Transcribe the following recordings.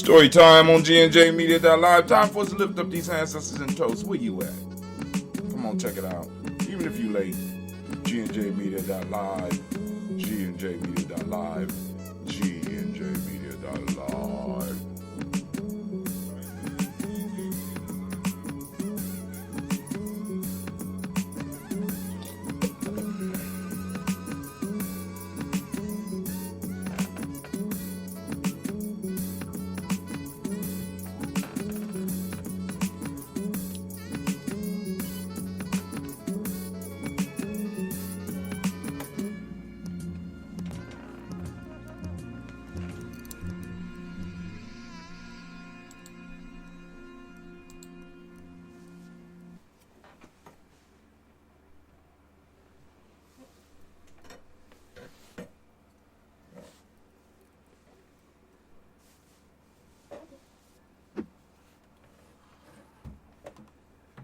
Story time on G&J Media Live. Time for us to lift up these ancestors and toast. Where you at? Come on, check it out. Even if you late, G&J Media Live, G&J Media Live, G&J Media Live.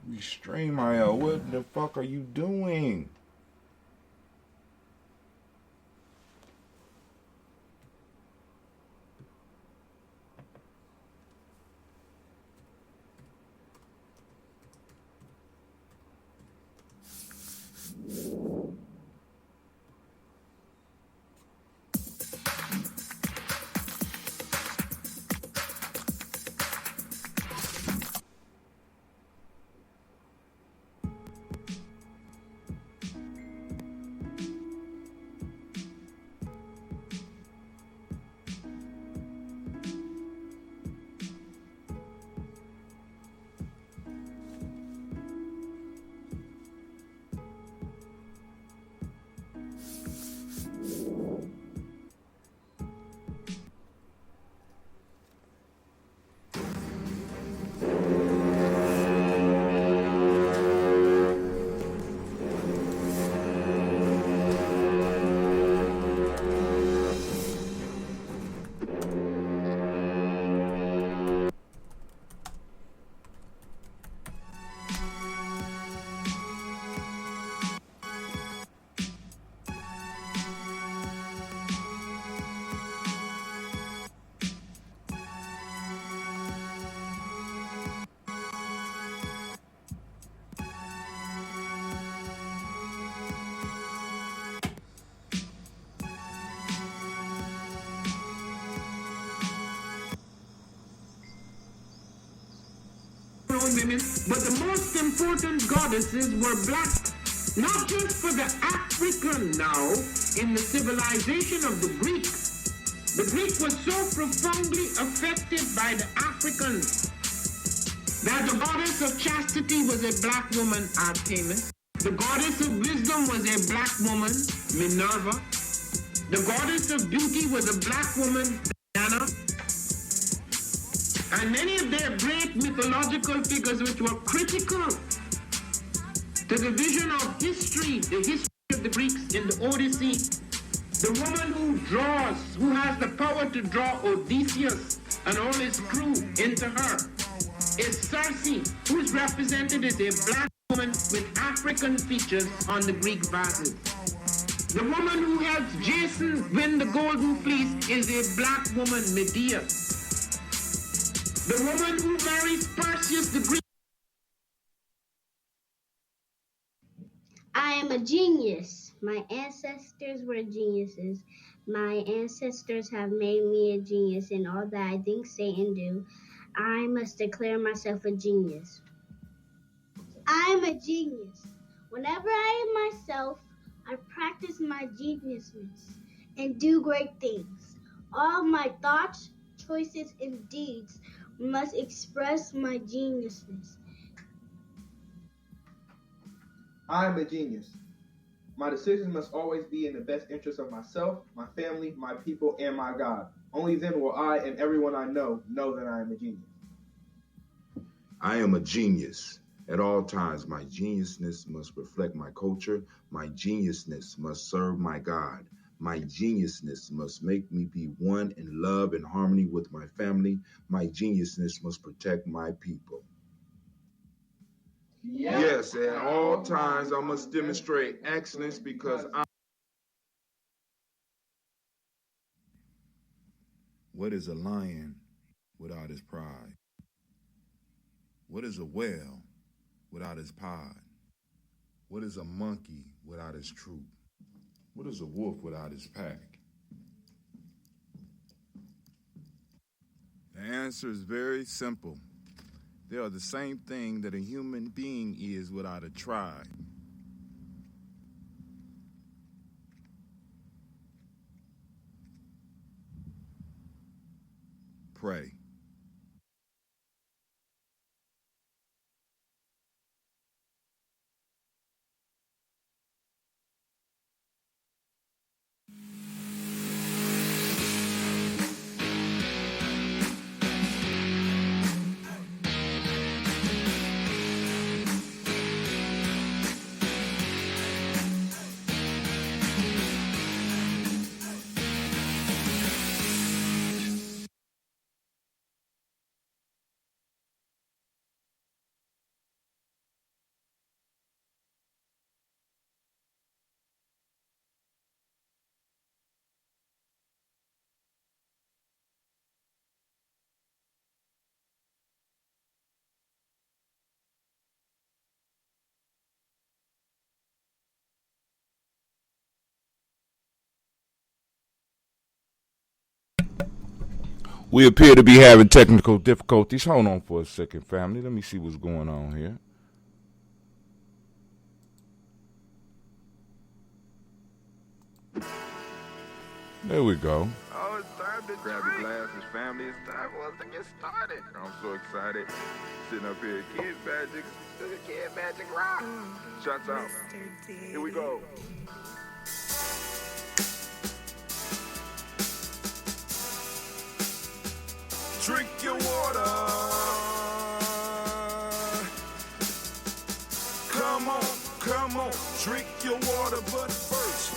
Restrain my what the fuck are you doing? Women, but the most important goddesses were black, not just for the African now in the civilization of the Greeks. The Greek was so profoundly affected by the Africans that the goddess of chastity was a black woman, Artemis. The goddess of wisdom was a black woman, Minerva. The goddess of beauty was a black woman, Diana. And many of their great mythological figures which were critical to the vision of history, the history of the Greeks in the Odyssey. The woman who draws, who has the power to draw Odysseus and all his crew into her, is Circe, who is represented as a black woman with African features on the Greek vases. The woman who helps Jason win the Golden Fleece is a black woman, Medea. The woman who marries Perseus the Greek. I am a genius. My ancestors were geniuses. My ancestors have made me a genius in all that I think, say, and do. I must declare myself a genius. I am a genius. Whenever I am myself, I practice my geniusness and do great things. All my thoughts, choices, and deeds must express my geniusness. I am a genius. My decisions must always be in the best interest of myself, my family, my people, and my God. Only then will I and everyone I know that I am a genius. I am a genius. At all times, my geniusness must reflect my culture. My geniusness must serve my God. My geniusness must make me be one in love and harmony with my family. My geniusness must protect my people. Yes, at all times I must demonstrate excellence because I... What is a lion? without its pride? What is a whale without its pod? What is a monkey without its troop? What is a wolf without its pack? The answer is very simple. They are the same thing that a human being is without a tribe. Pray. We appear to be having technical difficulties. Hold on for a second, family. Let me see what's going on here. There we go. Oh, it's time to grab your glasses, family. It's time for us to get started. I'm so excited. Sitting up here, Kid Magic Rock. Shots out. Here we go. Drink your water. Come on, drink your water, but first,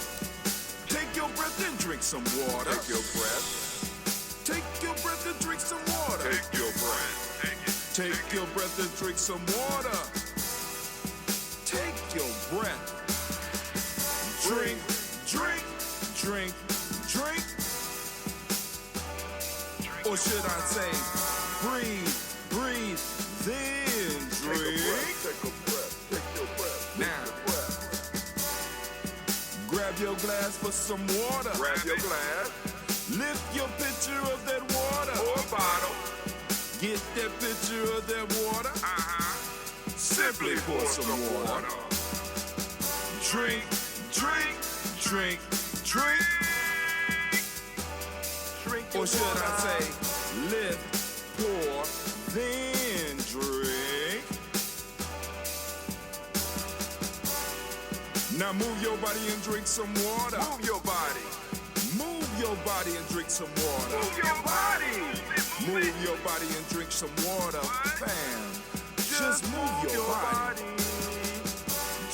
take your breath and drink some water. Take your breath. Take your breath and drink some water. Take your breath. Take your breath and drink some water. Take your breath. Drink. Or should I say, breathe, then drink. Take a breath. Now, grab your glass for some water. Grab your glass. Lift your pitcher of that water. Or bottle. Get that pitcher of that water. Simply pour some water. Drink. Or should I say, lift, pour, then drink. Now move your body and drink some water. Move your body and drink some water. Move your body and drink some water. Fam, just move your body.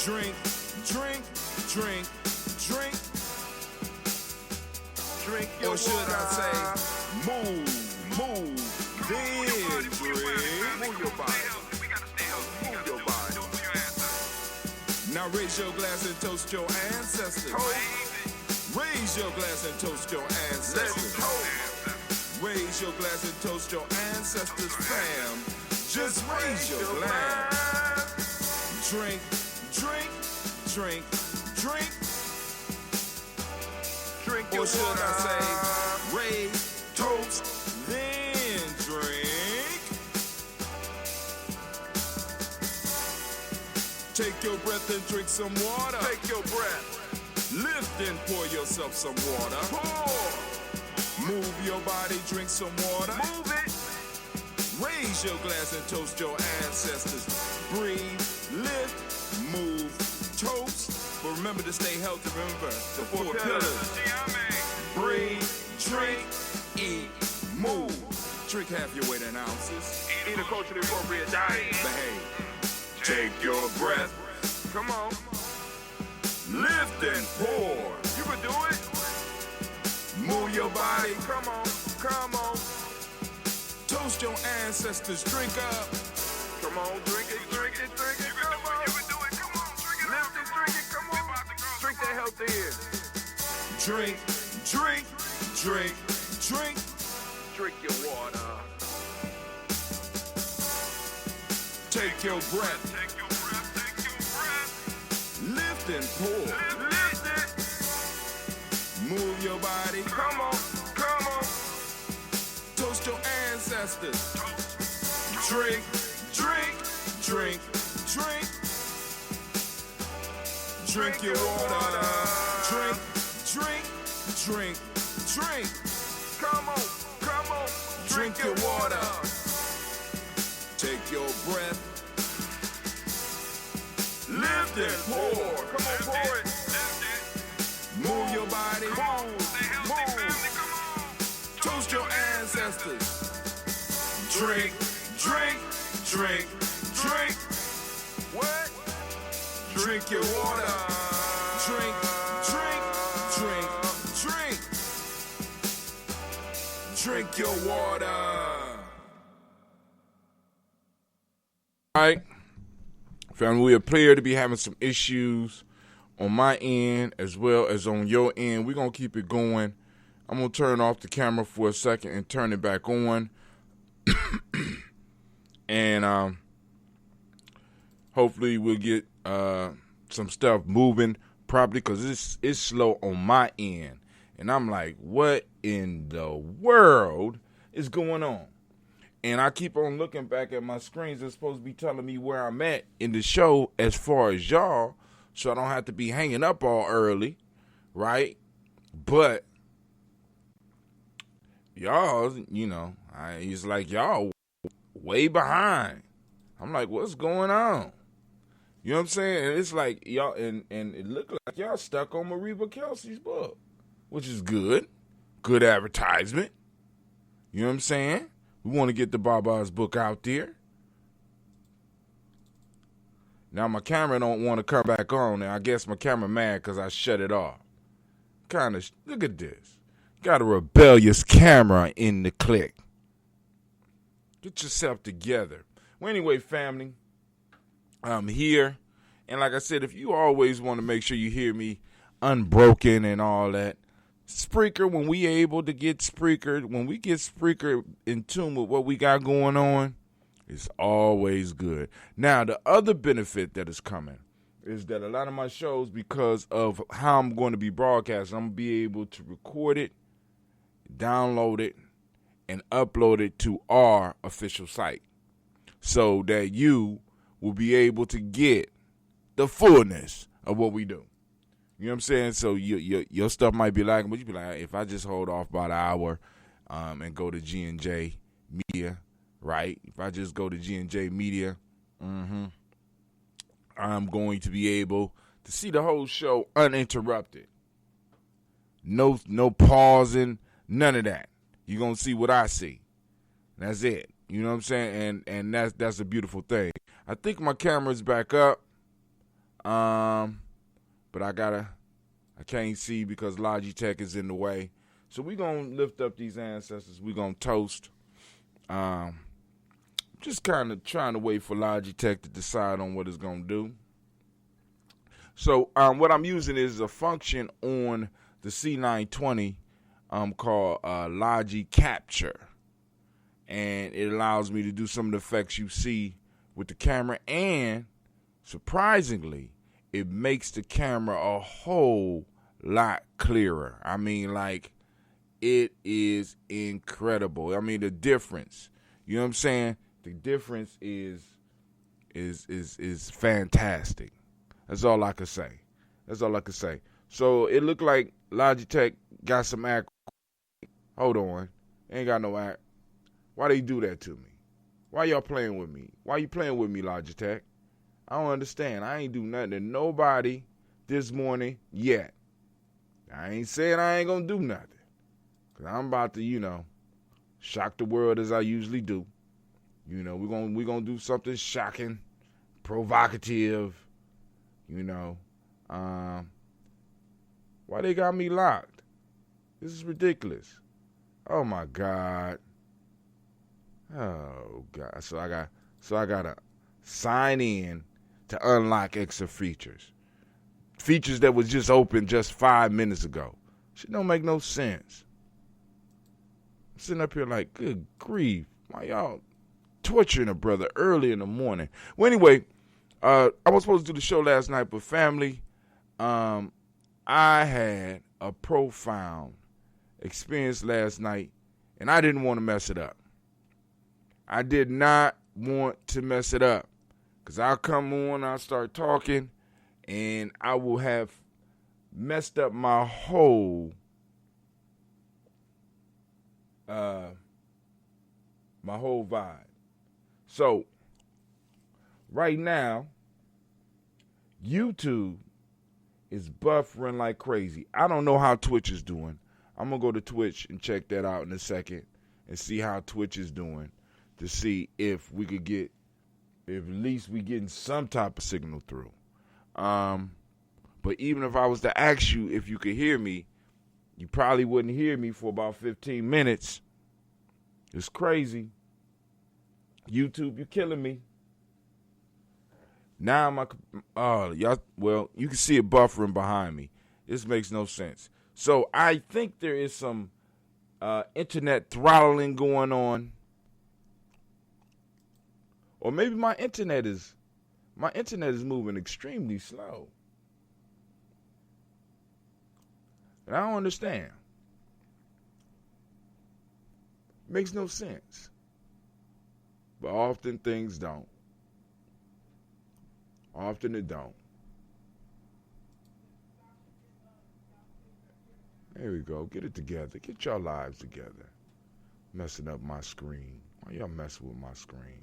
Drink. Or should I say, move, then drink. Move your body. Now raise your glass and toast your ancestors. Raise your glass and toast your ancestors. Raise your glass and toast your ancestors, fam. Just raise your glass. Drink. Or should I say, raise, toast, then drink. Take your breath and drink some water. Take your breath. Lift and pour yourself some water. Pour. Move your body, drink some water. Move it. Raise your glass and toast your ancestors. Breathe, lift, move, toast. But remember to stay healthy. Remember the four pillars. Breathe, drink, eat, move. Drink half your weight in ounces. Eat a culturally appropriate diet. Behave. Take your breath. Come on. Lift and pour. You can do it. Move your body. Come on. Toast your ancestors. Drink up. Come on, drink it. Come on. You can do it. Come on, drink it. Lift and drink it. Come on. Drink that healthy air. Drink. Drink your water. Take your breath. Lift and pull. Move your body. Come on. Toast your ancestors. Drink. Drink your water. Drink. Come on. Drink your water. Take your breath. Lift and pour. Come on, pour it. Move your body. Move. Toast your ancestors. Drink. What? Drink your water. Drink. Drink your water. All right. Family, we appear to be having some issues on my end as well as on your end. We're going to keep it going. I'm going to turn off the camera for a second and turn it back on. And hopefully we'll get some stuff moving properly because it's slow on my end. And I'm like, what in the world is going on? And I keep on looking back at my screens. It's supposed to be telling me where I'm at in the show as far as y'all, so I don't have to be hanging up all early, right? But y'all, it's like y'all way behind. I'm like, what's going on? You know what I'm saying? And it's like y'all, and it looked like y'all stuck on Mariba Kelsey's book, which is good. Good advertisement. You know what I'm saying? We want to get the Baba's book out there. Now my camera don't want to come back on, and I guess my camera mad because I shut it off. Look at this. Got a rebellious camera in the click. Get yourself together. Well, anyway, family, I'm here. And like I said, if you always want to make sure you hear me unbroken and all that, Spreaker, when we get Spreaker in tune with what we got going on, it's always good. Now, the other benefit that is coming is that a lot of my shows, because of how I'm going to be broadcasting, I'm going to be able to record it, download it, and upload it to our official site so that you will be able to get the fullness of what we do. You know what I'm saying? So your stuff might be lagging, but you be like, if I just hold off about an hour and go to G&J Media, right? If I just go to G&J Media, I'm going to be able to see the whole show uninterrupted. No pausing, none of that. You're going to see what I see. That's it. You know what I'm saying? And that's a beautiful thing. I think my camera's back up. But I can't see because Logitech is in the way. So we're going to lift up these ancestors. We're going to toast. Just kind of trying to wait for Logitech to decide on what it's going to do. So what I'm using is a function on the C920 called Logi Capture. And it allows me to do some of the effects you see with the camera. And surprisingly, it makes the camera a whole lot clearer. I mean, like, it is incredible. I mean, the difference, you know what I'm saying? The difference is fantastic. That's all I can say. So it looked like Logitech got some act. Hold on. Ain't got no act. Why they do that to me? Why y'all playing with me? Why you playing with me, Logitech? I don't understand. I ain't do nothing to nobody this morning yet. I ain't saying I ain't going to do nothing. Because I'm about to, shock the world as I usually do. We're gonna do something shocking, provocative, Why they got me locked? This is ridiculous. Oh, my God. Oh, God. So I got to sign in to unlock extra features. Features that was just open just 5 minutes ago. Shit don't make no sense. I'm sitting up here like, good grief. Why y'all torturing a brother early in the morning. Well, anyway, I was supposed to do the show last night, but family, I had a profound experience last night, and I didn't want to mess it up. I did not want to mess it up, because I'll come on, I'll start talking, and I will have messed up my whole vibe. So right now, YouTube is buffering like crazy. I don't know how Twitch is doing. I'm gonna go to Twitch and check that out in a second and see how Twitch is doing, to see if we could get, if at least we getting some type of signal through. But even if I was to ask you if you could hear me, you probably wouldn't hear me for about 15 minutes. It's crazy. YouTube, you're killing me. Now y'all, well, you can see it buffering behind me. This makes no sense. So I think there is some internet throttling going on. Or maybe my internet is moving extremely slow. And I don't understand. Makes no sense. But often things don't. Often it don't. There we go. Get it together. Get your lives together. Messing up my screen. Why y'all messing with my screen?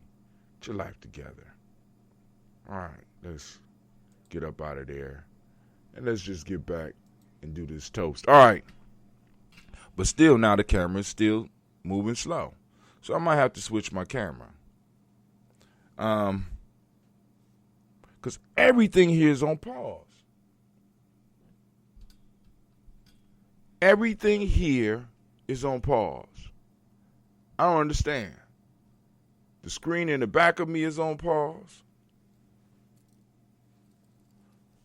Get your life together. All right, let's get up out of there. And let's just get back and do this toast. All right. But still, now the camera is still moving slow. So I might have to switch my camera. Because everything here is on pause. Everything here is on pause. I don't understand. The screen in the back of me is on pause.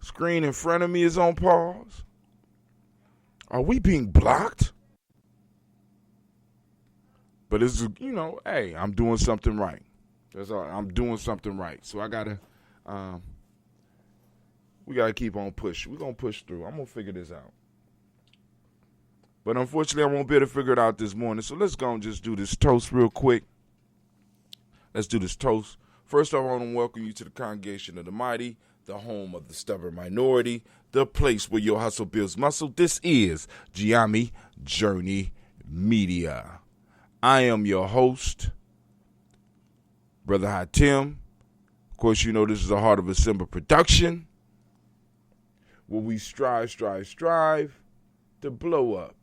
Screen in front of me is on pause. Are we being blocked? But it's, hey, I'm doing something right. That's all. I'm doing something right. So we gotta keep on pushing. We're gonna push through. I'm gonna figure this out. But unfortunately, I won't be able to figure it out this morning. So let's go and just do this toast real quick. Let's do this toast. First, I want to welcome you to the congregation of the mighty, the home of the stubborn minority, the place where your hustle builds muscle. This is Gye-Nyame Journey Media. I am your host, Brother Hatim. Of course, you know this is a Heart of a Simba production, where we strive to blow up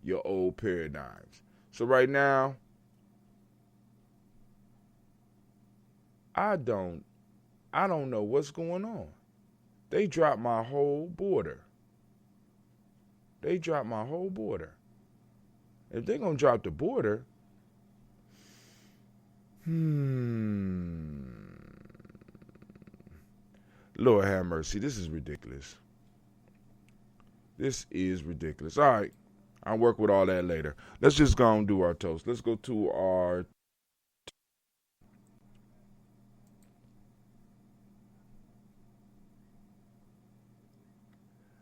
your old paradigms. So right now, I don't know what's going on. They dropped my whole border. If they're going to drop the border, Lord have mercy. This is ridiculous. All right. I'll work with all that later. Let's just go and do our toast. Let's go to our...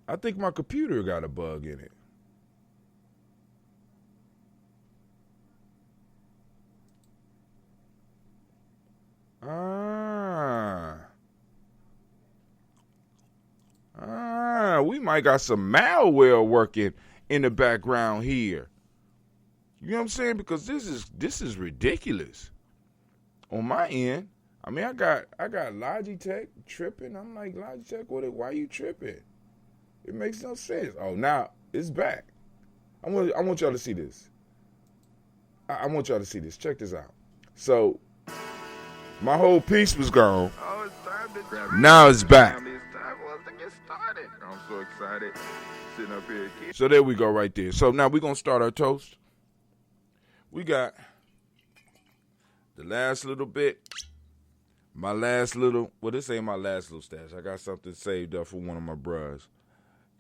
I think my computer got a bug in it. We might got some malware working in the background here. You know what I'm saying? Because this is ridiculous. On my end, I mean, I got Logitech tripping. I'm like, Logitech, why you tripping? It makes no sense. Oh, now it's back. I want y'all to see this. I want y'all to see this. Check this out. So, my whole piece was gone. Oh, it's time to Now it's back. It's time for us to get started. I'm so excited. Sitting up here. So there we go right there. So now we're going to start our toast. We got the last little bit. My last little, well, this ain't my last little stash. I got something saved up for one of my bros.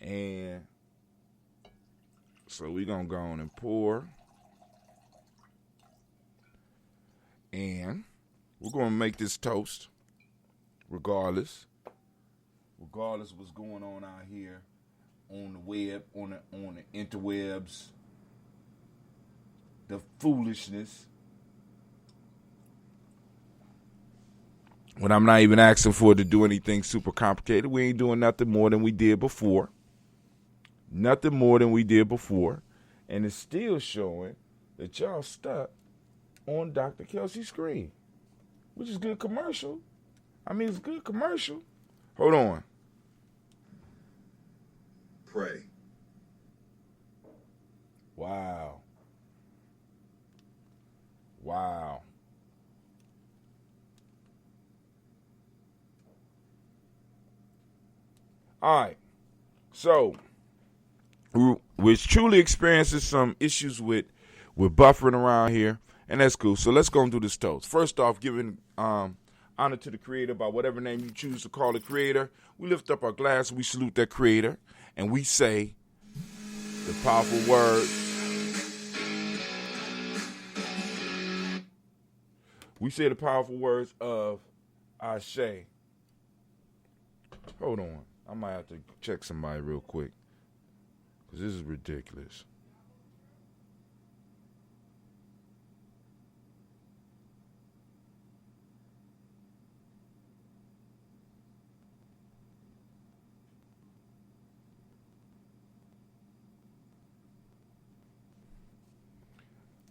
And so we're going to go on and pour. And we're going to make this toast regardless of what's going on out here on the web, on the interwebs, the foolishness. When I'm not even asking for it to do anything super complicated, we ain't doing nothing more than we did before. Nothing more than we did before. And it's still showing that y'all stuck on Dr. Kelsey's screen, which is good commercial. I mean, it's good commercial. Hold on. Pray. Wow. All right. So, which truly experiences some issues with buffering around here, and that's cool. So let's go and do this toast. First off, giving honor to the Creator by whatever name you choose to call the Creator. We lift up our glass, we salute that Creator, and we say the powerful words. We say the powerful words of Ashe. Hold on. I might have to check somebody real quick, because this is ridiculous.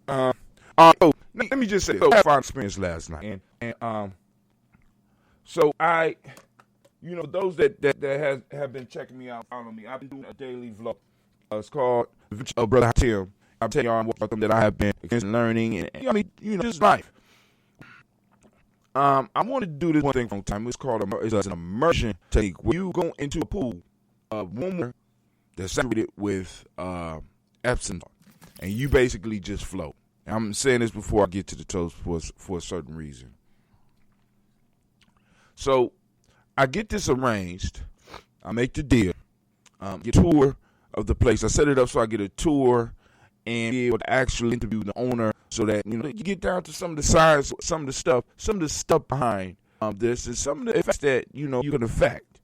So let me just say, I had a fun experience last night, and so I, those that have been checking me out, following me, I've been doing a daily vlog. It's called Brother Tim. I'm telling y'all what that I have been learning, and just life. I wanted to do this one thing from time. It's called an immersion technique, where you go into a pool of warm water that's saturated with Epsom, and you basically just float. And I'm saying this before I get to the toast for a certain reason. So I get this arranged. I make the deal. Get a tour of the place. I set it up so I get a tour and be able to actually interview the owner, so that you get down to some of the sides, some of the stuff behind this, and some of the effects that you can affect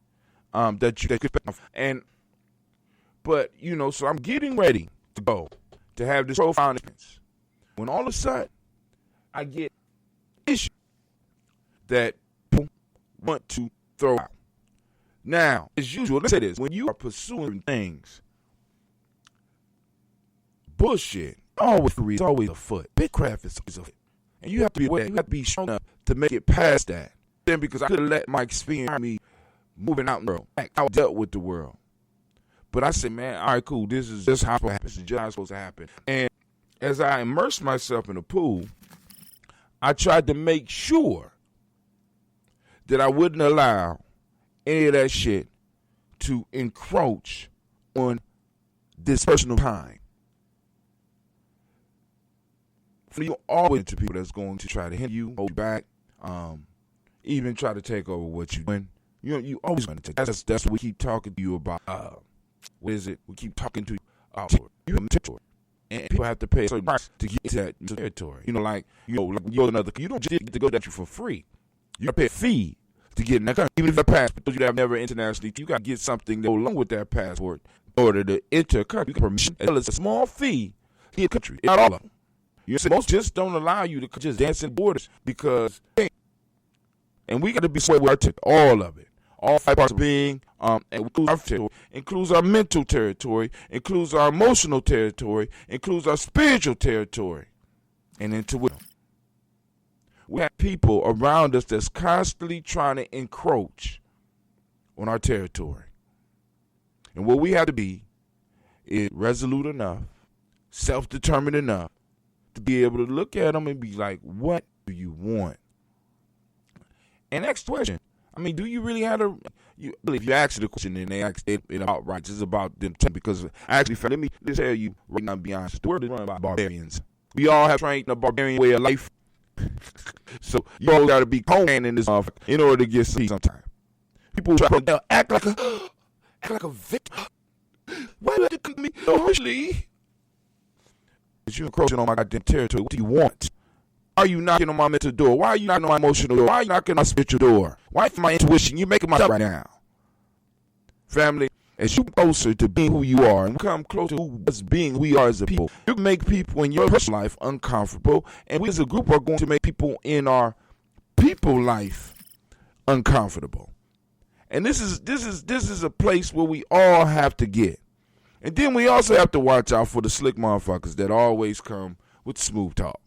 that you could and but so I'm getting ready to go to have this profile experience, when all of a sudden I get an issue that people want to throw out. Now, as usual, let's say this: when you are pursuing things, bullshit always afoot. Bitcraft is always afoot, and you have to be aware. You have to be strong enough to make it past that. Then, because I could have let my experience me moving out in the world. I dealt with the world, but I said, man, all right, cool. This is just how it happens. This is just how it's supposed to happen. And as I immersed myself in the pool, I tried to make sure that I wouldn't allow any of that shit to encroach on this personal time. You always to people that's going to try to hinder you, hold you back, even try to take over what you're doing. You always going to take. That's what we keep talking to you about. What is it? We keep talking to you about. You have territory, and people have to pay a certain price to get to that territory. Like you're another. You don't just get to go that you for free. You got to pay a fee to get in that country. Even if that passport you have never internationally, you got to get something that go along with that passport in order to enter a country. You get permission, as well as a small fee to get a country. Not all of them. Most just don't allow you to just dance in borders because, and we got to be square with our all of it. All 5 parts of being, includes our territory, includes our mental territory, includes our emotional territory, includes our spiritual territory, and intuition. We have people around us that's constantly trying to encroach on our territory. And what we have to be is resolute enough, self-determined enough, to be able to look at them and be like, what do you want? And next question, do you really have to, if you ask the question and they ask it outright, it's about them, because actually, let me tell you right now, be honest, the world is run by barbarians. We all have trained a barbarian way of life. So you all got to be Conan in this in order to get peace sometimes. People try to act like a victim. Why would you come me so harshly? You're encroaching on my goddamn territory. What do you want? are you knocking on my mental door? Why are you knocking on my emotional door? Why are you knocking on my spiritual door? Why my intuition? You're making my up right now. Family, as you get closer to being who you are and come closer to us being who we are as a people, you can make people in your personal life uncomfortable, and we as a group are going to make people in our people life uncomfortable. And this is a place where we all have to get. And then we also have to watch out for the slick motherfuckers that always come with smooth talk.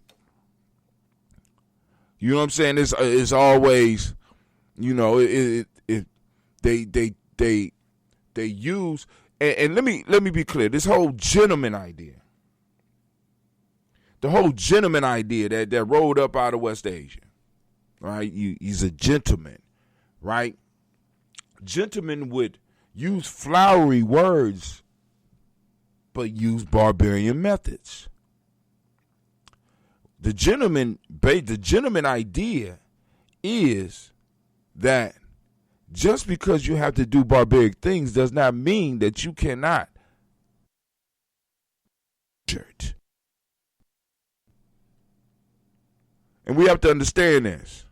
You know what I'm saying? It's always, you know, they use, and let me be clear. This whole gentleman idea, that rolled up out of West Asia, right? He's a gentleman, right? Gentlemen would use flowery words, but use barbarian methods. The gentleman idea is that just because you have to do barbaric things does not mean that you cannot. And we have to understand this.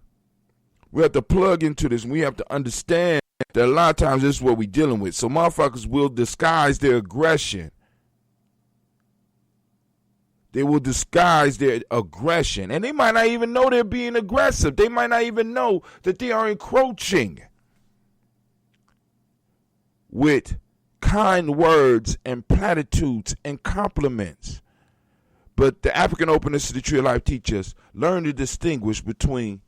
We have to plug into this, and we have to understand that a lot of times this is what we're dealing with. So motherfuckers will disguise their aggression. They will disguise their aggression. And they might not even know they're being aggressive. They might not even know that they are encroaching with kind words and platitudes and compliments. But the African openness to the tree of life teaches us, learn to distinguish between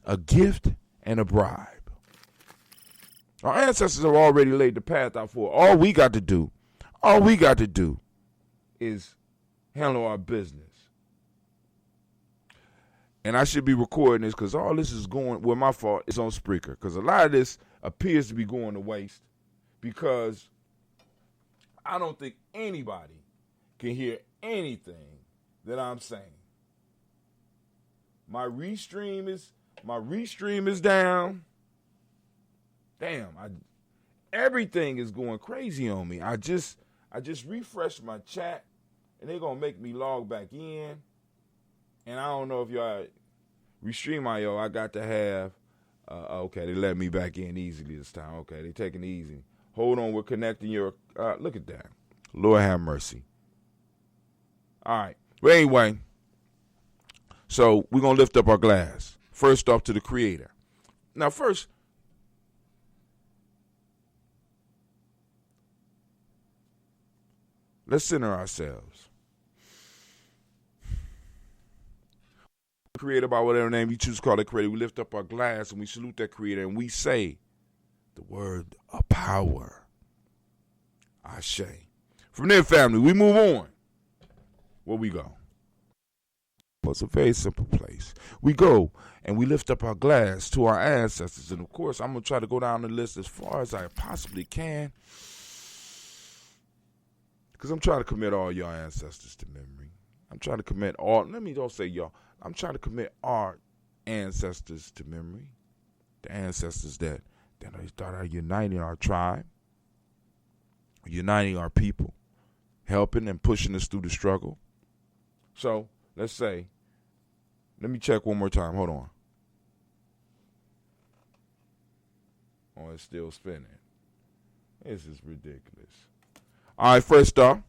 a gift and a bribe. Our ancestors have already laid the path out for it. All we got to do is handle our business. And I should be recording this because all this is going, well, my fault, it's on Spreaker. Because a lot of this appears to be going to waste because I don't think anybody can hear anything that I'm saying. My restream is down. Damn, everything is going crazy on me. I just refreshed my chat, and they're gonna make me log back in. And I don't know if y'all Restream.io, I got to have. Okay, they let me back in easily this time. Okay, they taking it easy. Hold on, we're connecting your. Look at that. Lord have mercy. All right. Well, anyway, so we're gonna lift up our glass. First off to the Creator. Now, first. Let's center ourselves. Creator, by whatever name you choose to call it, Creator, we lift up our glass and we salute that Creator and we say the word of power. Ashe. From there, family, we move on. Where we go? Well, it's a very simple place. We go and we lift up our glass to our ancestors. And, of course, I'm going to try to go down the list as far as I possibly can. Because I'm trying to commit all your ancestors to memory. I'm trying to commit all, let me don't say y'all. I'm trying to commit our ancestors to memory. The ancestors that are uniting our tribe, uniting our people, helping and pushing us through the struggle. So, let's say, let me check one more time. Hold on. Oh, it's still spinning. This is ridiculous. All right, first off,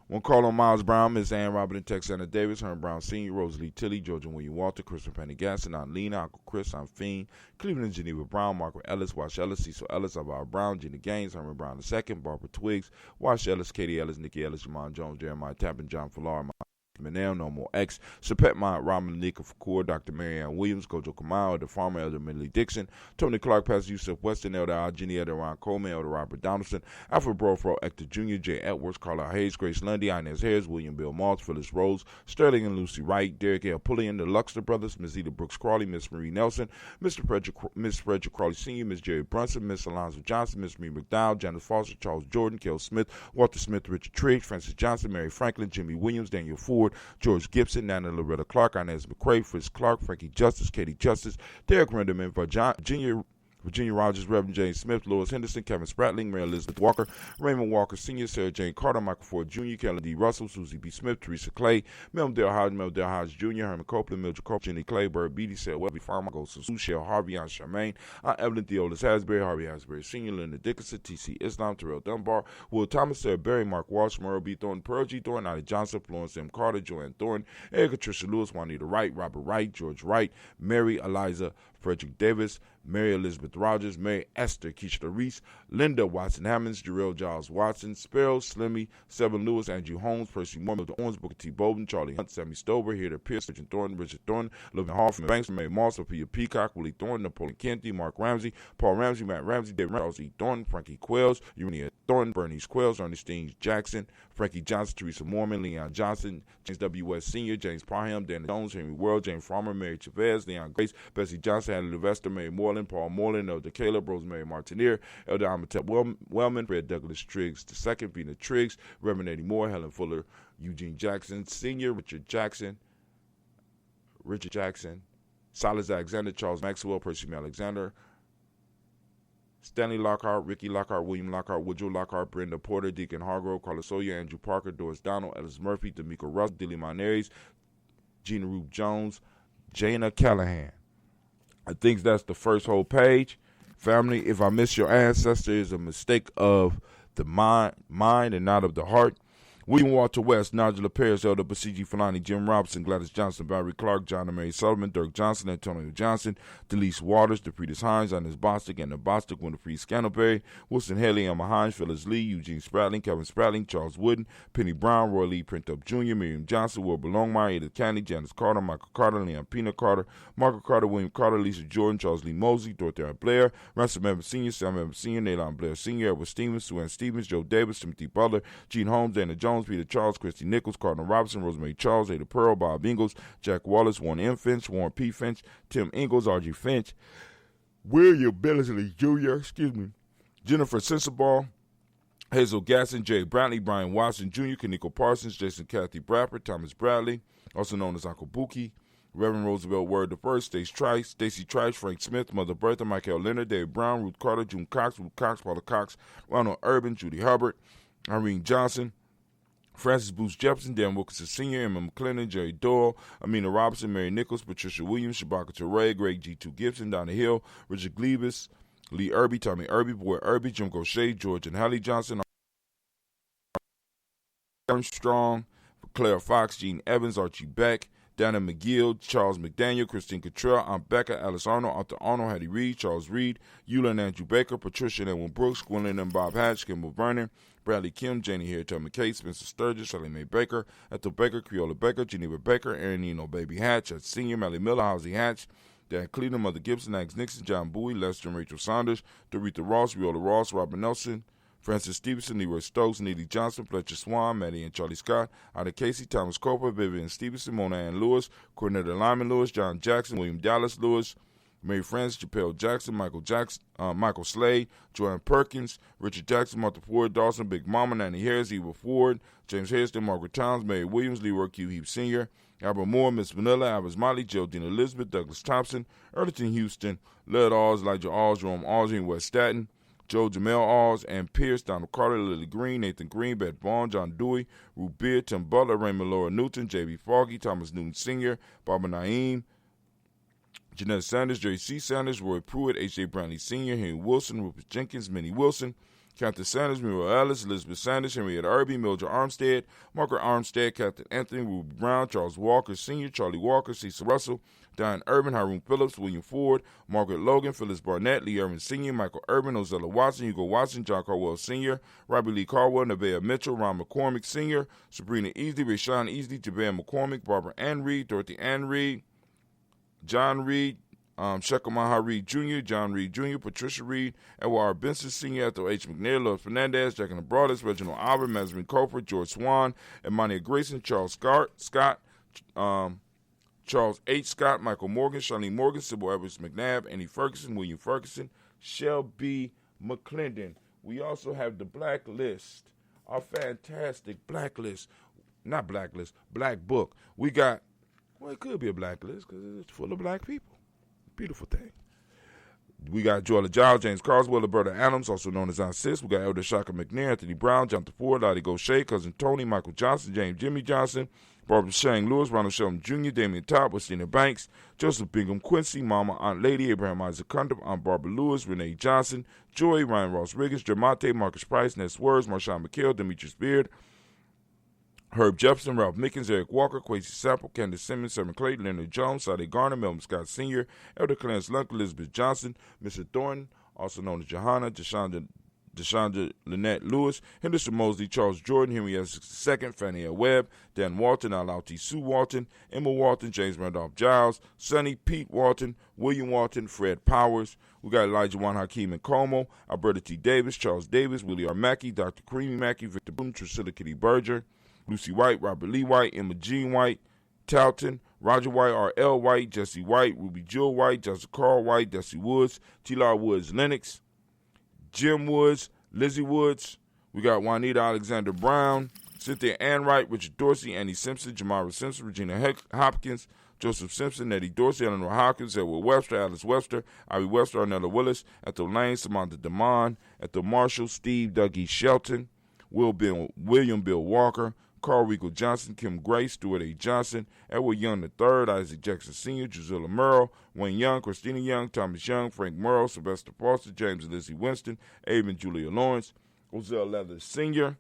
one call on Miles Brown, Miss Ann Robert and Texana Davis, Herman Brown Sr., Rosalie Tilley, Georgia William Walter, Christopher Pendergaston, Aunt Lena, Uncle Chris, Aunt Fiend, Cleveland Geneva Brown, Margaret Ellis, Wash Ellis, Cecil Ellis, Alvaro Brown, Gina Gaines, Herman Brown II, Barbara Twiggs, Wash Ellis, Katie Ellis, Nikki Ellis, Jamon Jones, Jeremiah Tappan, John Fallar, Manel, No More X, Sapet Mont, Raman Nika Fakur, Dr. Marianne Williams, Gojo Kamau, the farmer, Elder Millie Dixon, Tony Clark, Pastor Yusuf Weston, Elder Algini, Elder Ron Coleman, Elder Robert Donaldson, Alfred Brofro, Hector Jr., Jay Edwards, Carla Hayes, Grace Lundy, Inez Harris, William Bill Maltz, Phyllis Rose, Sterling and Lucy Wright, Derek L. Pullian, the Luxter Brothers, Miss Eda Brooks Crawley, Miss Marie Nelson, Miss Frederick Crawley Sr., Miss Jerry Brunson, Miss Alonzo Johnson, Miss Marie McDowell, Janice Foster, Charles Jordan, Kel Smith, Walter Smith, Richard Triggs, Francis Johnson, Mary Franklin, Jimmy Williams, Daniel Ford, George Gibson, Nana Loretta Clark, Inez McCrae, Fritz Clark, Frankie Justice, Katie Justice, Derek Renderman, Virginia Virginia Rogers, Reverend James Smith, Lois Henderson, Kevin Spratling, Mary Elizabeth Walker, Raymond Walker Sr., Sarah Jane Carter, Michael Ford Jr., Kelly D. Russell, Susie B. Smith, Teresa Clay, Mel Dale Hodge Jr., Herman Copeland, Mildred Copeland, Jenny Clay, Bird Beatty, Sarah Webby, Farmer, Ghost Sue, Shell Harvey, Aunt Charmaine, Aunt Evelyn Theolis Hasbury, Harvey Hasbury Sr., Linda Dickinson, T.C. Islam, Terrell Dunbar, Will Thomas, Sarah Berry, Mark Walsh, Merle B. Thornton, Pearl G. Thornton, Ida Johnson, Florence M. Carter, Joanne Thornton, Erica Tricia Lewis, Juanita Wright, Robert Wright, George Wright, Mary Eliza Frederick Davis, Mary Elizabeth Rogers, Mary Esther Keishla Reese, Linda Watson Hammonds, Jarrell Giles Watson, Sparrow, Slimmy, Seven Lewis, Andrew Holmes, Percy Moore, Milton Owens, Booker T. Bowden, Charlie Hunt, Sammy Stover, Heather Pierce, Richard Thornton, Living Hall from Banks, Mary Moss, Sophia Peacock, Willie Thornton, Napoleon Kennedy, Mark Ramsey, Paul Ramsey, Matt Ramsey, David Charles E. Thornton, Frankie Quells, Urania Thornton, Bernice Quells, Ernestine Jackson, Frankie Johnson, Teresa Mormon, Leon Johnson, James W. West Sr., James Parham, Danny Jones, Henry World, James Farmer, Mary Chavez, Leon Grace, Bessie Johnson, Hannah Levester, Mary Moreland, Paul Moreland, Elder Caleb, Rosemary Martinier, Elder Amatep Wellman, Fred Douglas Triggs II, Vina Triggs, Reverend Eddie Moore, Helen Fuller, Eugene Jackson Sr., Richard Jackson, Silas Alexander, Charles Maxwell, Percy Alexander, Stanley Lockhart, Ricky Lockhart, William Lockhart, Woodrow Lockhart, Brenda Porter, Deacon Hargrove, Carlos Sawyer, Andrew Parker, Doris Donald, Ellis Murphy, D'Amico Russ, Dilly Monares, Gina Rube Jones, Jana Callahan. I think that's the first whole page. Family, if I miss your ancestor, it's a mistake of the mind and not of the heart. William Walter West, Nigel Paris, Elder Basiji Falani, Jim Robinson, Gladys Johnson, Barry Clark, John and Mary Sullivan, Dirk Johnson, Antonio Johnson, Delise Waters, DeFritis Hines, Ines Bostic, Anna Bostic, Winifred Scantleberry, Wilson Haley, Emma Hines, Phyllis Lee, Eugene Spratling, Kevin Spratling, Charles Wooden, Penny Brown, Roy Lee Printup Jr., Miriam Johnson, Wilbur Longmire, Edith Candy, Janice Carter, Michael Carter, Leon Pina Carter, Margaret Carter, William Carter, Lisa Jordan, Charles Lee Mosley, Dorothea Blair, Ransom Evans Sr., Sam Evans Sr., Nalon Blair Sr., Edward Stevens, Sue Ann Stevens, Joe Davis, Timothy Butler, Gene Holmes, Dana Jones, Peter Charles, Christy Nichols, Cardinal Robinson, Rosemary Charles, Ada Pearl, Bob Ingalls, Jack Wallace, Warren M. Finch, Warren P. Finch, Tim Ingalls, R.G. Finch, William Billingsley Jr., Jennifer Sensabaugh, Hazel Gasson, Jay Brantley, Brian Watson Jr., Kaniko Parsons, Jason Kathy Bradford, Thomas Bradley, also known as Uncle Buki, Reverend Roosevelt Word I, Stacey Trice, Frank Smith, Mother Bertha, Michael Leonard, Dave Brown, Ruth Carter, June Cox, Ruth Cox, Paula Cox, Ronald Urban, Judy Hubbard, Irene Johnson, Francis Booth Jefferson, Dan Wilkinson Sr., Emma McClendon, Jerry Doyle, Amina Robinson, Mary Nichols, Patricia Williams, Shabaka Teray, Greg G2 Gibson, Donna Hill, Richard Glebus, Lee Irby, Tommy Irby, Boy Irby, Jim Gaucher, George and Hallie Johnson, Armstrong, Claire Fox, Gene Evans, Archie Beck, Dana McGill, Charles McDaniel, Christine Cottrell, Aunt Becca, Alice Arnold, Arthur Arnold, Hattie Reed, Charles Reed, Eula and Andrew Baker, Patricia and Edwin Brooks, Gwendolyn and Bob Hatch, Kimball Vernon, Bradley Kim, Janie Harriet McKay, Spencer Sturgis, Shirley Mae Baker, Ethel Baker, Creola Baker, Geneva Baker, Aaron Eno Baby Hatch, Senior, Melly Miller, Housie Hatch, Dan Cleveland, Mother Gibson, Max Nixon, John Bowie, Lester and Rachel Saunders, Doretha Ross, Viola Ross, Robert Nelson, Francis Stevenson, Leroy Stokes, Neely Johnson, Fletcher Swan, Maddie and Charlie Scott, Ida Casey, Thomas Coper, Vivian Stevenson, Mona Ann Lewis, Cornetta Lyman Lewis, John Jackson, William Dallas Lewis, Mary Frances, Chappelle Jackson, Michael Slade, Joanne Perkins, Richard Jackson, Martha Ford, Dawson, Big Mama, Nanny Harris, Eva Ford, James Hairston, Margaret Towns, Mary Williams, Leroy Q. Heap Sr., Albert Moore, Miss Vanilla, Albert Motley, Geraldine Elizabeth, Douglas Thompson, Erlington Houston, Led Alls, Elijah Alls, Jerome Alls, West Staten, Joe Jamel Alls, Ann Pierce, Donald Carter, Lily Green, Nathan Green, Beth Vaughn, John Dewey, Ruth Beard, Tim Butler, Raymond Laura Newton, J.B. Foggy, Thomas Newton Sr., Barbara Naeem, Jeanette Sanders, Jerry C. Sanders, Roy Pruitt, H.J. Brownlee Sr., Henry Wilson, Rupert Jenkins, Minnie Wilson, Captain Sanders, Muriel Ellis, Elizabeth Sanders, Henrietta Irby, Mildred Armstead, Margaret Armstead, Captain Anthony, Ruby Brown, Charles Walker Sr., Charlie Walker, Cecil Russell, Diane Urban, Hiram Phillips, William Ford, Margaret Logan, Phyllis Barnett, Lee Irvin Sr., Michael Urban, Ozella Watson, Hugo Watson, John Carwell Sr., Robbie Lee Carwell, Nevaeh Mitchell, Ron McCormick Sr., Sabrina Easley, Rashawn Easley, Jabez McCormick, Barbara Ann Reed, Dorothy Ann Reed, John Reed, Shekamaha Reed Jr., John Reed Jr., Patricia Reed, Edward R. Benson Sr., Ethel H. McNair, Lois Fernandez, Jack and the Broadest, Reginald Albert, Mazarine Cofer, George Swan, Emmanuel Grayson, Charles Scott, Charles H. Scott, Michael Morgan, Charlene Morgan, Sybil Evers McNabb, Annie Ferguson, William Ferguson, Shelby McClendon. We also have the Black List, our fantastic Black List, not Blacklist, Black Book. We got, well, it could be a Black List because it's full of black people. Beautiful thing. We got Joella Giles, James Carswell, Roberta Adams, also known as Aunt Sis. We got Elder Shaka McNair, Anthony Brown, Jonathan Ford, Lottie Gaucher, Cousin Tony, Michael Johnson, James Jimmy Johnson, Barbara Shane Lewis, Ronald Shelton Jr., Damian Top, Westina Banks, Joseph Bingham Quincy, Mama Aunt Lady, Abraham Isaac Cundiff, Aunt Barbara Lewis, Renee Johnson, Joy, Ryan Ross Riggins, Jermate, Marcus Price, Ness Words, Marshawn McHale, Demetrius Beard, Herb Jefferson, Ralph Mickens, Eric Walker, Quasi Sample, Candace Simmons, Sermon Clayton, Leonard Jones, Sade Garner, Melvin Scott Sr., Elder Clarence Lunk, Elizabeth Johnson, Mr. Thornton, also known as Johanna, Deshandra Lynette Lewis, Henderson Mosley, Charles Jordan, Henry S. II, Fannie L. Webb, Dan Walton, Alauti Sue Walton, Emma Walton, James Randolph Giles, Sonny, Pete Walton, William Walton, Fred Powers. We got Elijah Juan Hakeem and Como, Alberta T. Davis, Charles Davis, Willie R. Mackey, Dr. Creamy Mackey, Victor Bloom, Priscilla Kitty Berger, Lucy White, Robert Lee White, Emma Jean White, Talton, Roger White, R.L. White, Jesse White, Ruby Jewel White, Jessica Carl White, Desi Woods, T.Lar Woods Lennox, Jim Woods, Lizzie Woods. We got Juanita Alexander Brown, Cynthia Ann Wright, Richard Dorsey, Annie Simpson, Jamara Simpson, Regina Hopkins, Joseph Simpson, Eddie Dorsey, Eleanor Hopkins, Edward Webster, Alice Webster, Ivy Webster, Arnella Willis, Ethel Lane, Samantha DeMond, Ethel Marshall, Steve Dougie Shelton, William Bill Walker, Carl Rico Johnson, Kim Gray, Stuart A. Johnson, Edward Young III, Isaac Jackson Sr., Drusilla Murrow, Wayne Young, Christina Young, Thomas Young, Frank Murrow, Sylvester Foster, James and Lizzie Winston, Abe and Julia Lawrence, Ozell Leathers Sr.,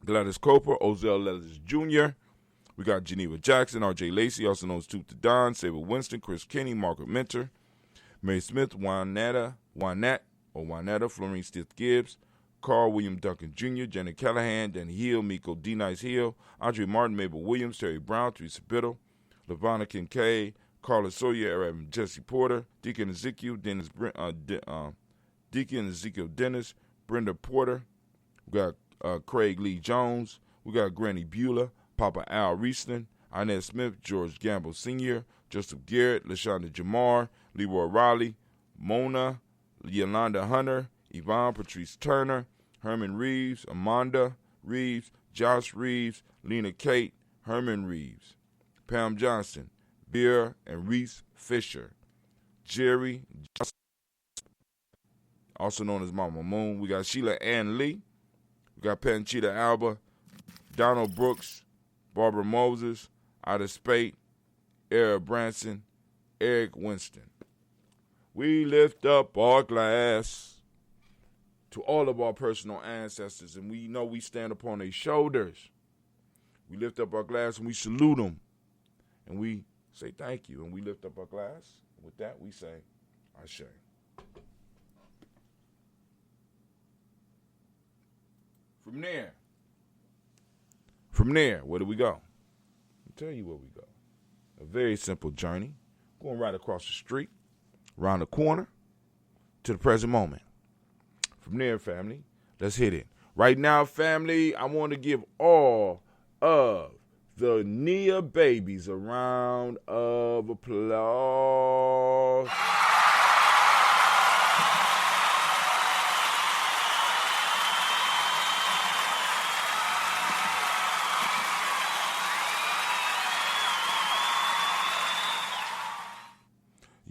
Gladys Coper, Ozell Leathers Jr., we got Geneva Jackson, R.J. Lacey, also known as Tooth to Don, Saber Winston, Chris Kenny, Margaret Minter, Mary Smith, Juanetta, Florine Stith Gibbs, Carl William Duncan Jr., Janet Callahan, Danny Hill, Miko D. Nice Hill, Andre Martin, Mabel Williams, Terry Brown, Teresa Biddle, LaVonna Kincaid, Carla Sawyer, Aaron Jesse Porter, Deacon Ezekiel Dennis, Brenda Porter. We got Craig Lee Jones. We got Granny Beulah, Papa Al Reeston, Inez Smith, George Gamble Sr., Joseph Garrett, LaShonda Jamar, Leroy Riley, Mona, Yolanda Hunter, Yvonne Patrice Turner, Herman Reeves, Amanda Reeves, Josh Reeves, Lena Kate, Herman Reeves, Pam Johnson, Beer and Reese Fisher, Jerry, also known as Mama Moon. We got Sheila Ann Lee. We got Panchita Alba, Donald Brooks, Barbara Moses, Ida Spate, Eric Branson, Eric Winston. We lift up our glass to all of our personal ancestors, and we know we stand upon their shoulders. We lift up our glass and we salute them, and we say thank you, and we lift up our glass. With that, we say, Ashe. From there, where do we go? I'll tell you where we go. A very simple journey, going right across the street, around the corner, to the present moment. From there, family, let's hit it. Right now, family, I want to give all of the Nia babies a round of applause.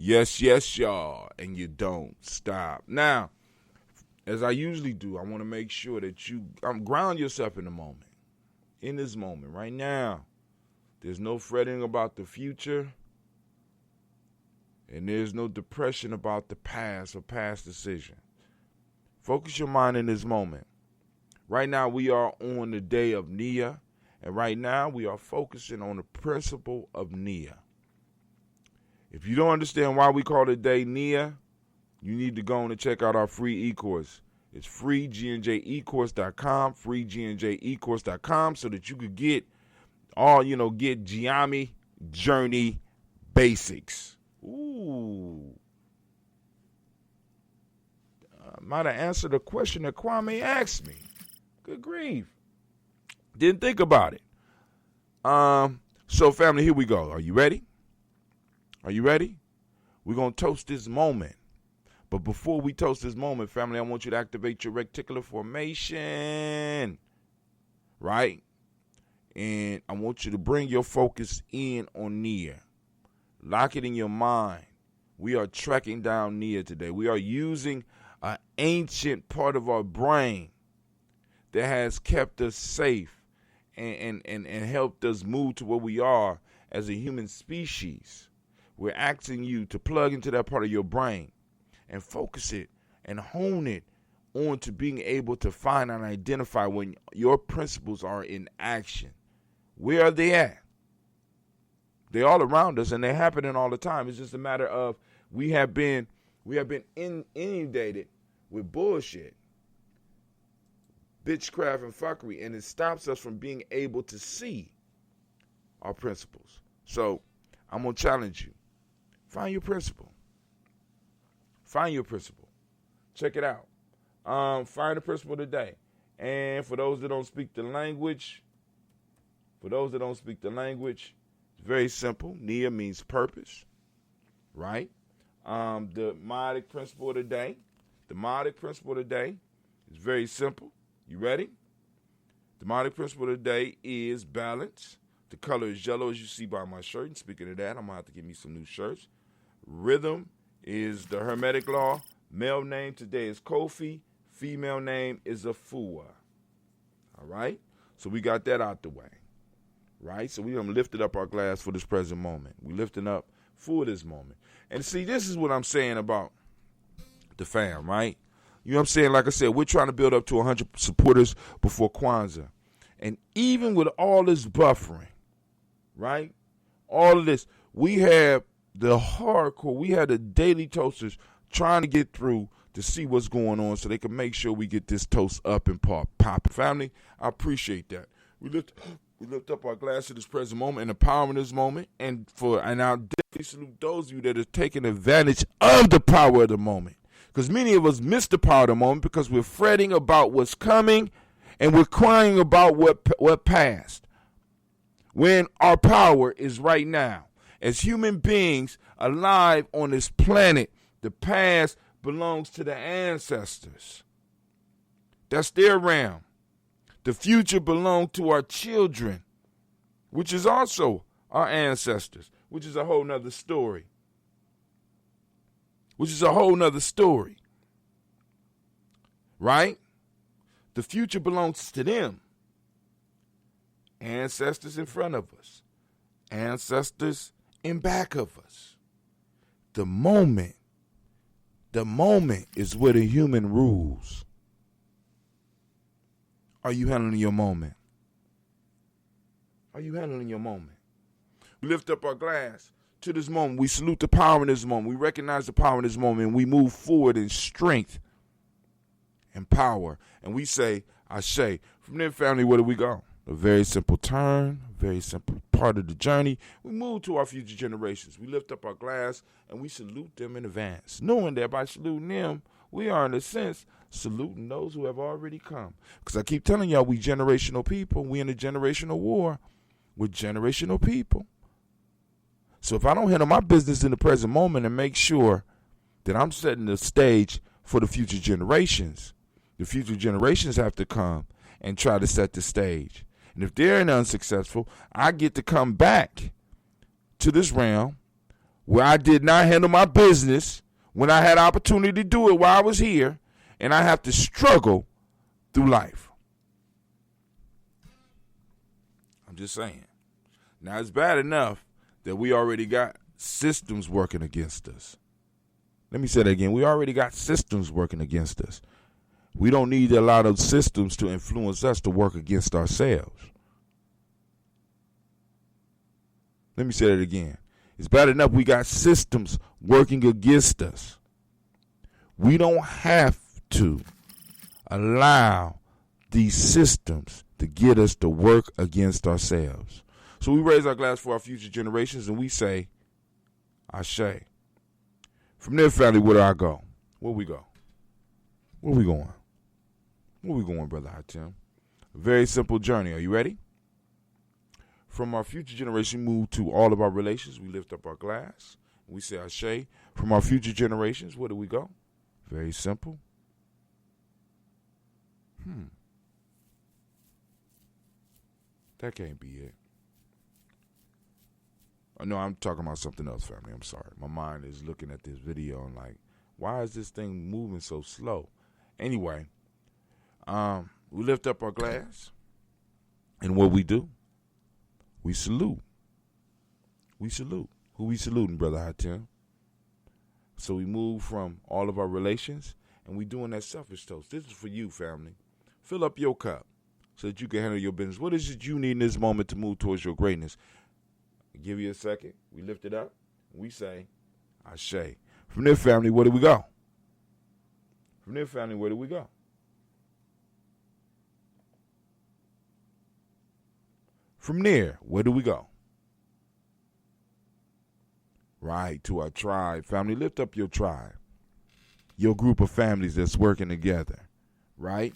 Yes, yes, y'all, and you don't stop. Now, as I usually do, I want to make sure that you ground yourself in the moment. In this moment, right now. There's no fretting about the future, and there's no depression about the past or past decisions. Focus your mind in this moment. Right now, we are on the day of Nia, and right now, we are focusing on the principle of Nia. If you don't understand why we call the day Nia, you need to go on and check out our free e-course. It's free, gnjecourse.com, free, gnjecourse.com, so that you could get get Gye-Nyame Journey Basics. Ooh. I might have answered a question that Kwame asked me. Good grief. Didn't think about it. So, family, here we go. Are you ready? Are you ready? We're going to toast this moment. But before we toast this moment, family, I want you to activate your reticular formation. Right? And I want you to bring your focus in on Nia. Lock it in your mind. We are tracking down Nia today. We are using an ancient part of our brain that has kept us safe and helped us move to where we are as a human species. We're asking you to plug into that part of your brain and focus it and hone it on to being able to find and identify when your principles are in action. Where are they at? They're all around us and they're happening all the time. It's just a matter of we have been inundated with bullshit, bitchcraft, and fuckery, and it stops us from being able to see our principles. So I'm going to challenge you. Find your principle. Find your principle. Check it out. Find the principle today. And for those that don't speak the language, it's very simple. Nia means purpose, right? The modic principle of the day. The modic principle of the day is very simple. You ready? The modic principle of the day is balance. The color is yellow, as you see by my shirt. And speaking of that, I'm going to have to get me some new shirts. Rhythm is the Hermetic law. Male name today is Kofi. Female name is Afua. All right? So we got that out the way. Right? So we done lifted up our glass for this present moment. We lifting up for this moment. And see, this is what I'm saying about the fam, right? You know what I'm saying? Like I said, we're trying to build up to 100 supporters before Kwanzaa. And even with all this buffering, right? All of this, we have the hardcore, we have the daily toasters trying to get through to see what's going on so they can make sure we get this toast up and popping. Family, I appreciate that. We lift up our glass to this present moment and empowering this moment. And I'll definitely salute those of you that are taking advantage of the power of the moment. Because many of us miss the power of the moment because we're fretting about what's coming and we're crying about what passed. When our power is right now. As human beings alive on this planet, the past belongs to the ancestors. That's their realm. The future belongs to our children, which is also our ancestors, which is a whole nother story. Right? The future belongs to them. Ancestors in front of us. Ancestors in back of us. The moment is where the human rules. Are you handling your moment? Are you handling your moment? We lift up our glass to this moment. We salute the power in this moment. We recognize the power in this moment. And we move forward in strength and power. And we say, Ashe. From there, family, where do we go? A very simple turn, very simple part of the journey. We move to our future generations. We lift up our glass and we salute them in advance, knowing that by saluting them, we are, in a sense, saluting those who have already come. Because I keep telling y'all, we generational people. We in a generational war with generational people. So if I don't handle my business in the present moment and make sure that I'm setting the stage for the future generations have to come and try to set the stage. And if they're unsuccessful, I get to come back to this realm where I did not handle my business when I had opportunity to do it while I was here, and I have to struggle through life. I'm just saying. Now, it's bad enough that we already got systems working against us. Let me say that again. We already got systems working against us. We don't need a lot of systems to influence us to work against ourselves. Let me say that again. It's bad enough we got systems working against us. We don't have to allow these systems to get us to work against ourselves. So we raise our glass for our future generations and we say, Ashe. From there, family, where do I go? Where we go? Where we going? Where we going, Brother Hatim? A very simple journey. Are you ready? From our future generation, move to all of our relations. We lift up our glass. And we say, Ashe. From our future generations, where do we go? Very simple. That can't be it. Oh, no, I'm talking about something else, family. I'm sorry. My mind is looking at this video and like, why is this thing moving so slow? Anyway, we lift up our glass, and what we do, we salute. We salute. Who we saluting, Brother Hatim? So we move from all of our relations, and we doing that selfish toast. This is for you, family. Fill up your cup so that you can handle your business. What is it you need in this moment to move towards your greatness? I'll give you a second. We lift it up. We say, Ashe. From there, family, where do we go? From there, family, where do we go? From there, where do we go? Right, to our tribe. Family, lift up your tribe. Your group of families that's working together. Right?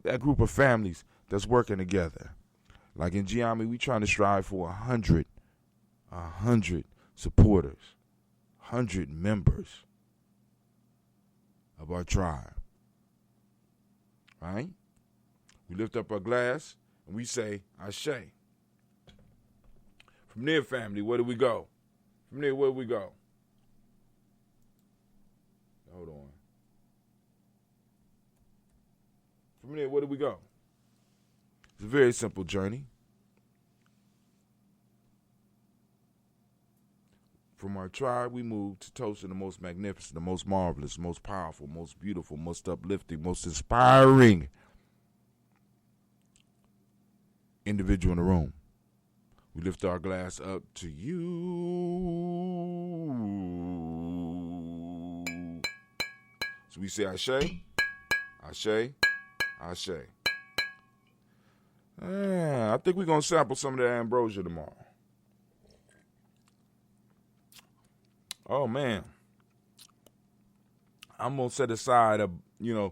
That group of families that's working together. Like in Gye-Nyame, we trying to strive for 100 supporters, 100 members of our tribe. Right? We lift up our glass and we say, Ashe. From there, family, where do we go? From there, where do we go? Hold on. From there, where do we go? It's a very simple journey. From our tribe, we move to toasting the most magnificent, the most marvelous, most powerful, most beautiful, most uplifting, most inspiring individual in the room. We lift our glass up to you. So we say Ashe, Ashe, Ashe. I think we're going to sample some of that ambrosia tomorrow. Oh, man. I'm going to set aside the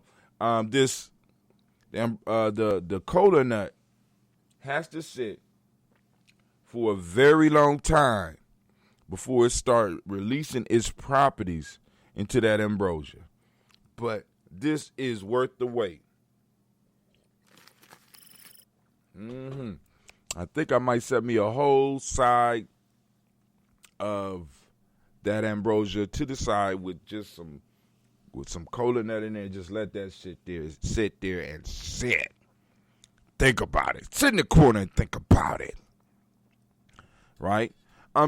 cola nut has to sit for a very long time before it starts releasing its properties into that ambrosia. But this is worth the wait. I think I might set me a whole side of that ambrosia to the side with just some cola nut in there. Just let that sit there and sit. Think about it. Sit in the corner and think about it. Right?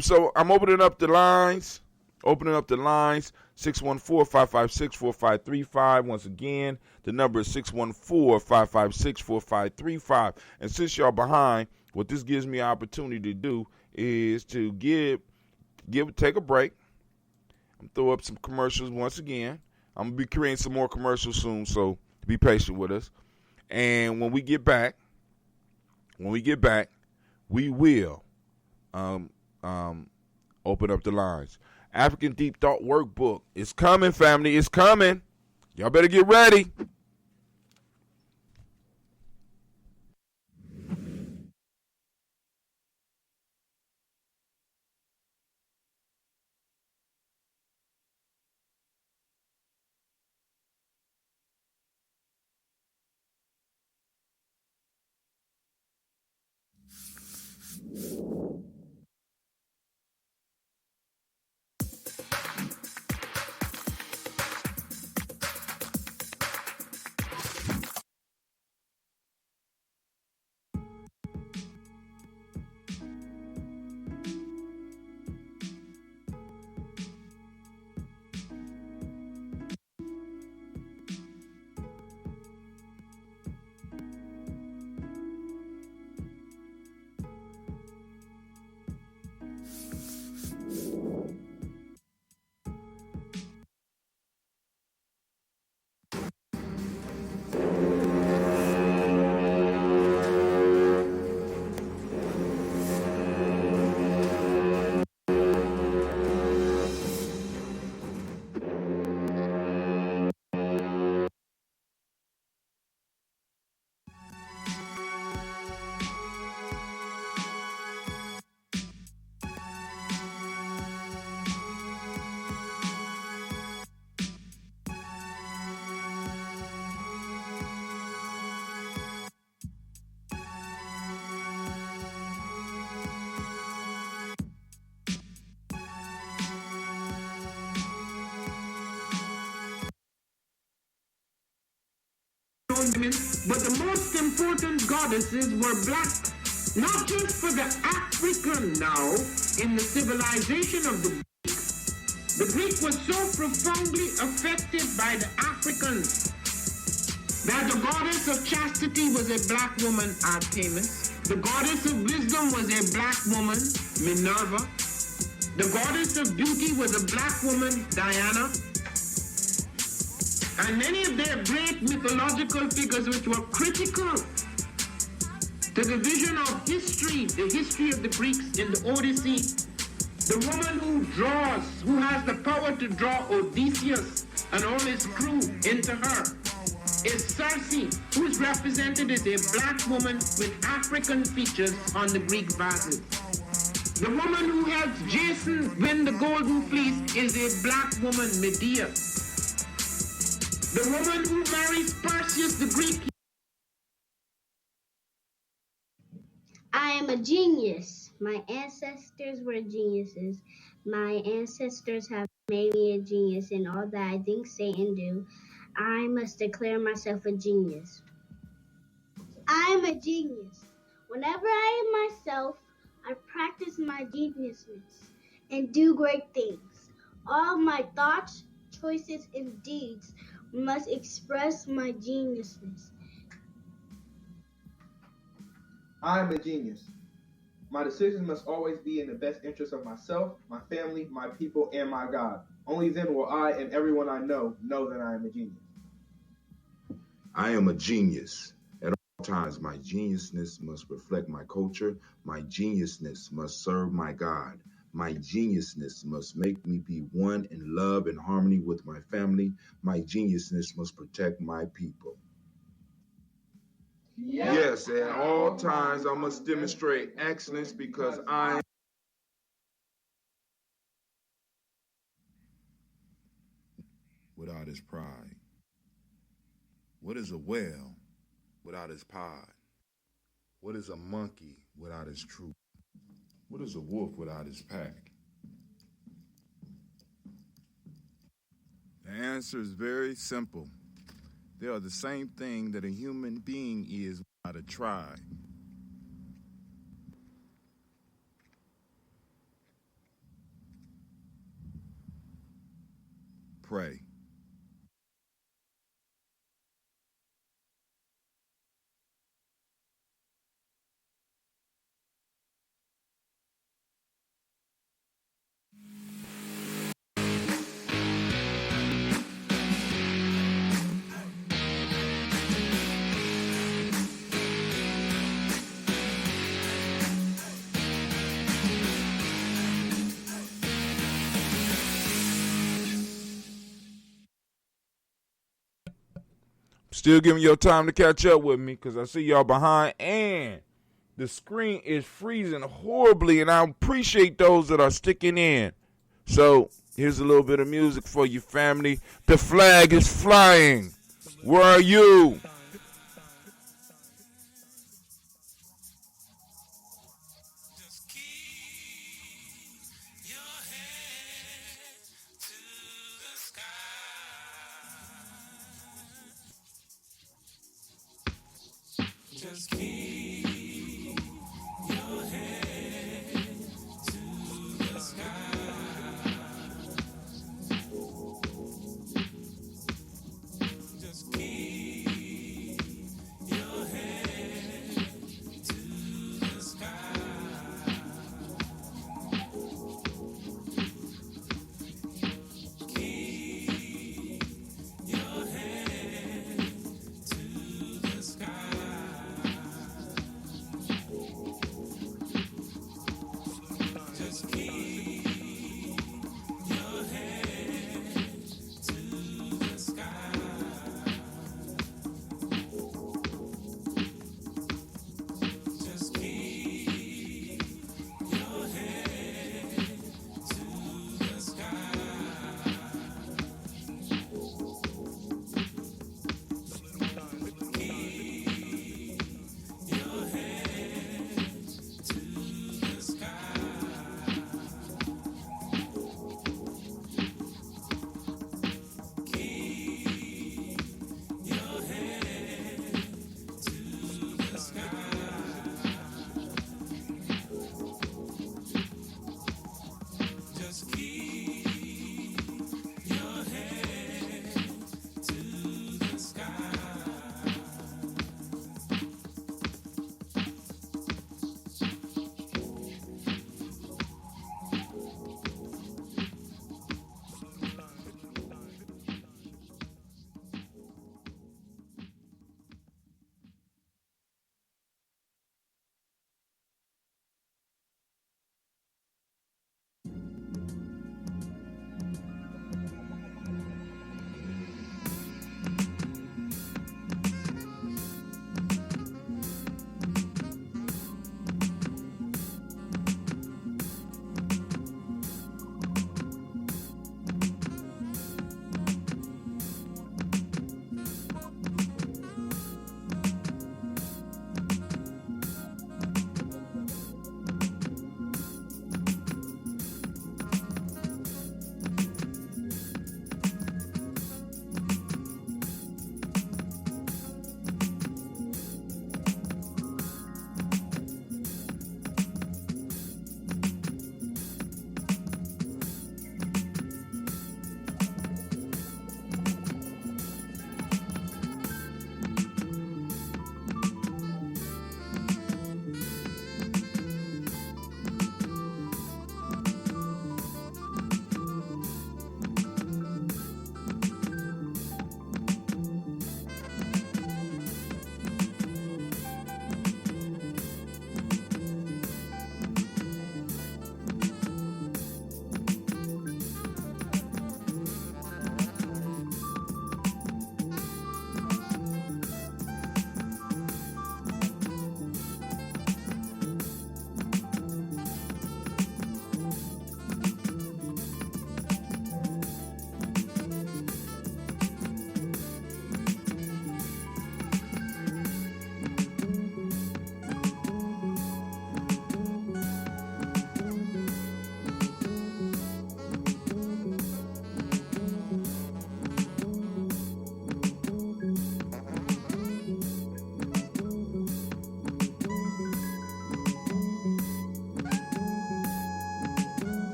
So I'm opening up the lines. 614-556-4535. Once again, the number is 614-556-4535. And since y'all behind, what this gives me an opportunity to do is to take a break. I'm throw up some commercials once again. I'm gonna be creating some more commercials soon, so be patient with us. And when we get back, we will open up the lines. African Deep Thought Workbook is coming, family. It's coming. Y'all better get ready. goddesses were black. Not just for the African now, in the civilization of the Greek was so profoundly affected by the Africans that the goddess of chastity was a black woman, Artemis. The goddess of wisdom was a black woman, Minerva. The goddess of beauty was a black woman, Diana. And many of their great mythological figures which were critical to the vision of history, the history of the Greeks in the Odyssey. The woman who draws, who has the power to draw Odysseus and all his crew into her, is Circe, who is represented as a black woman with African features on the Greek vases. The woman who helps Jason win the golden fleece is a black woman, Medea. The woman who marries Perseus, the Greek. I am a genius. My ancestors were geniuses. My ancestors have made me a genius in all that I think, say, and do. I must declare myself a genius. I am a genius. Whenever I am myself, I practice my geniusness and do great things. All my thoughts, choices, and deeds must express my geniusness. I am a genius. My decisions must always be in the best interest of myself, my family, my people, and my God. Only then will I and everyone I know that I am a genius. I am a genius. At all times, my geniusness must reflect my culture. My geniusness must serve my God. My geniusness must make me be one in love and harmony with my family. My geniusness must protect my people. Yes, at all times I must demonstrate excellence because I am. Without his pride. What is a whale without his pod? What is a monkey without his troop? What is a wolf without his pack? The answer is very simple. They are the same thing that a human being is without a tribe. Pray. Still giving your time to catch up with me because I see y'all behind and the screen is freezing horribly, and I appreciate those that are sticking in. So here's a little bit of music for you, family. The flag is flying. Where are you?